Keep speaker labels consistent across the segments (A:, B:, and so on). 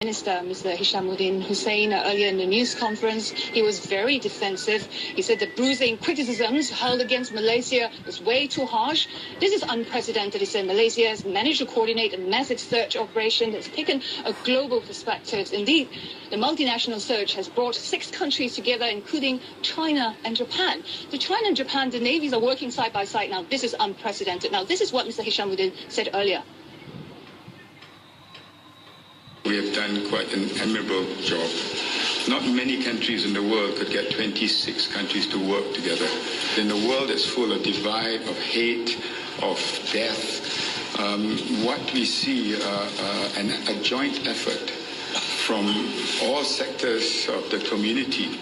A: Minister, Mr. Hishamuddin Hussein, earlier in the news conference, he was very defensive. He said the bruising criticisms hurled against Malaysia was way too harsh. This is unprecedented. He said Malaysia has managed to coordinate a massive search operation that's taken a global perspective. Indeed, the multinational search has brought 6 countries together, including China and Japan. So China and Japan, the navies are working side by side now. This is unprecedented. Now, this is what Mr. Hishamuddin said earlier.
B: We have done quite an admirable job. Not many countries in the world could get 26 countries to work together. In a world that's full of divide, of hate, of death, what we see a joint effort from all sectors of the community,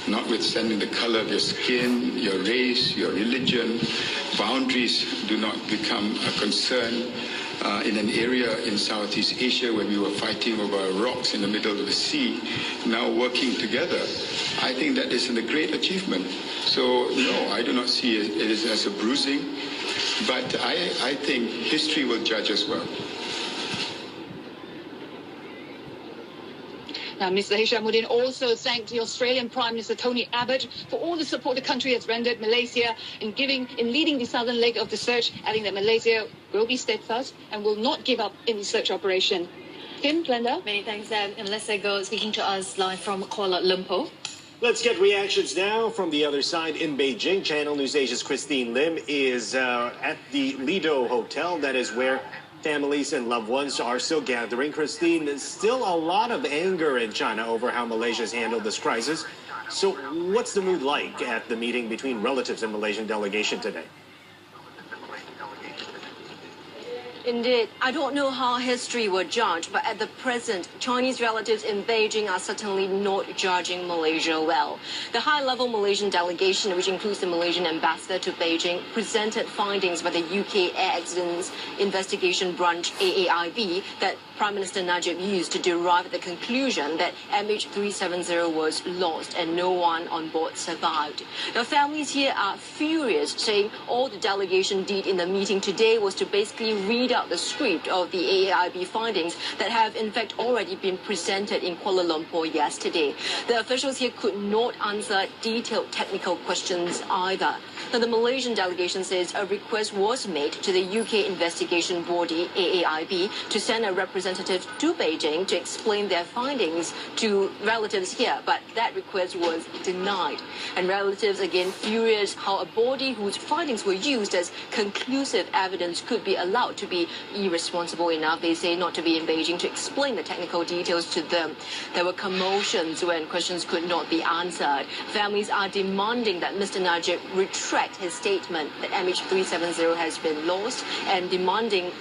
B: notwithstanding the color of your skin, your race, your religion. Boundaries do not become a concern. In an area in Southeast Asia where we were fighting over rocks in the middle of the sea, now working together, I think that is a great achievement. So, no, I do not see it as a bruising, but I think history will judge as well.
A: Now, Mr. Hishamuddin also thanked the Australian Prime Minister Tony Abbott for all the support the country has rendered Malaysia in leading the southern leg of the search, adding that Malaysia will be steadfast and will not give up in the search operation. Kim, Glenda?
C: Many thanks, and let's go speaking to us live from Kuala Lumpur.
D: Let's get reactions now from the other side in Beijing. Channel News Asia's Christine Lim is at the Lido Hotel. That is where families and loved ones are still gathering. Christine, there's still a lot of anger in China over how Malaysia's handled this crisis. So what's the mood like at the meeting between relatives and Malaysian delegation today?
E: Indeed, I don't know how history will judge, but at the present, Chinese relatives in Beijing are certainly not judging Malaysia well. The high-level Malaysian delegation, which includes the Malaysian ambassador to Beijing, presented findings by the UK Air Accidents Investigation Branch, AAIB, that Prime Minister Najib used to derive at the conclusion that MH370 was lost and no one on board survived. Now, families here are furious, saying all the delegation did in the meeting today was to basically read out the script of the AAIB findings that have in fact already been presented in Kuala Lumpur yesterday. The officials here could not answer detailed technical questions either. Now, the Malaysian delegation says a request was made to the UK investigation body, AAIB, to send a representative to Beijing to explain their findings to relatives here, but that request was denied. And relatives again furious how a body whose findings were used as conclusive evidence could be allowed to be irresponsible enough, they say, not to be in Beijing to explain the technical details to them. There were commotions when questions could not be answered. Families are demanding that Mr. Najib retract his statement that MH370 has been lost and demanding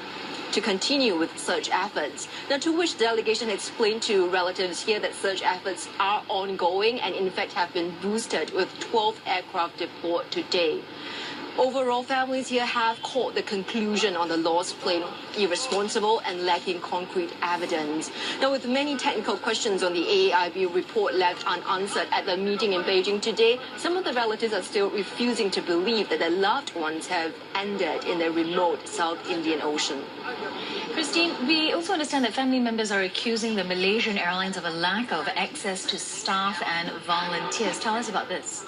E: to continue with search efforts. Now, to which the delegation explained to relatives here that search efforts are ongoing and in fact have been boosted with 12 aircraft deployed today. Overall, families here have called the conclusion on the lost plane irresponsible and lacking concrete evidence. Now, with many technical questions on the AAIB report left unanswered at the meeting in Beijing today, some of the relatives are still refusing to believe that their loved ones have ended in the remote South Indian Ocean.
C: Christine, we also understand that family members are accusing the Malaysian Airlines of a lack of access to staff and volunteers. Tell us about this.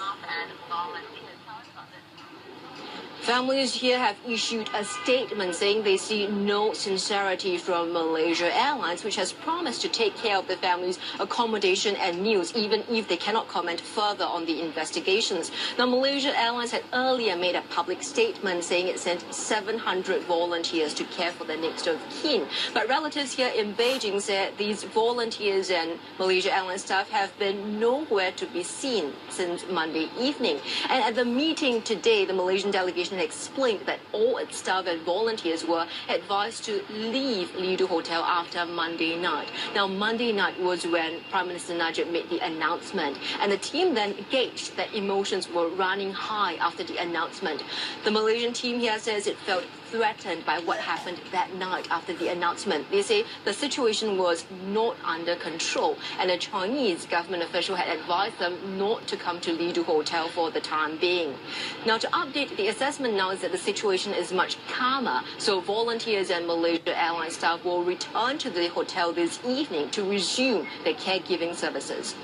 E: Families here have issued a statement saying they see no sincerity from Malaysia Airlines, which has promised to take care of the family's accommodation and meals, even if they cannot comment further on the investigations. Now, Malaysia Airlines had earlier made a public statement saying it sent 700 volunteers to care for the next of kin. But relatives here in Beijing said these volunteers and Malaysia Airlines staff have been nowhere to be seen since Monday evening. And at the meeting today, the Malaysian delegation explained that all its staff and volunteers were advised to leave Lido Hotel after Monday night. Now, Monday night was when Prime Minister Najib made the announcement, and the team then gauged that emotions were running high after the announcement. The Malaysian team here says it felt threatened by what happened that night after the announcement. They say the situation was not under control, and a Chinese government official had advised them not to come to Lido Hotel for the time being. Now, to update the assessment now is that the situation is much calmer, so volunteers and Malaysia Airlines staff will return to the hotel this evening to resume their caregiving services.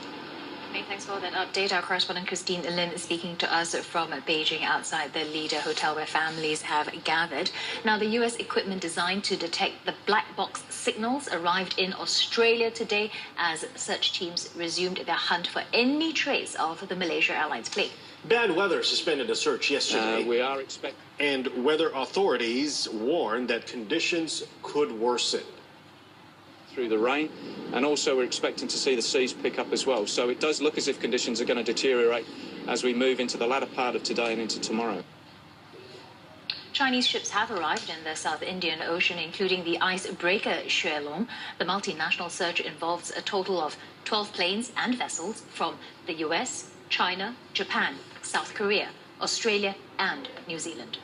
C: Many thanks for that update. Our correspondent Christine Lin is speaking to us from Beijing outside the Lido Hotel where families have gathered. Now, the U.S. equipment designed to detect the black box signals arrived in Australia today as search teams resumed their hunt for any trace of the Malaysia Airlines plane.
D: Bad weather suspended a search yesterday.
F: We are expecting.
D: And weather authorities warn that conditions could worsen
F: Through the rain, and also we're expecting to see the seas pick up as well. So it does look as if conditions are going to deteriorate as we move into the latter part of today and into tomorrow.
C: Chinese ships have arrived in the South Indian Ocean, including the icebreaker Xuelong. The multinational search involves a total of 12 planes and vessels from the US, China, Japan, South Korea, Australia and New Zealand.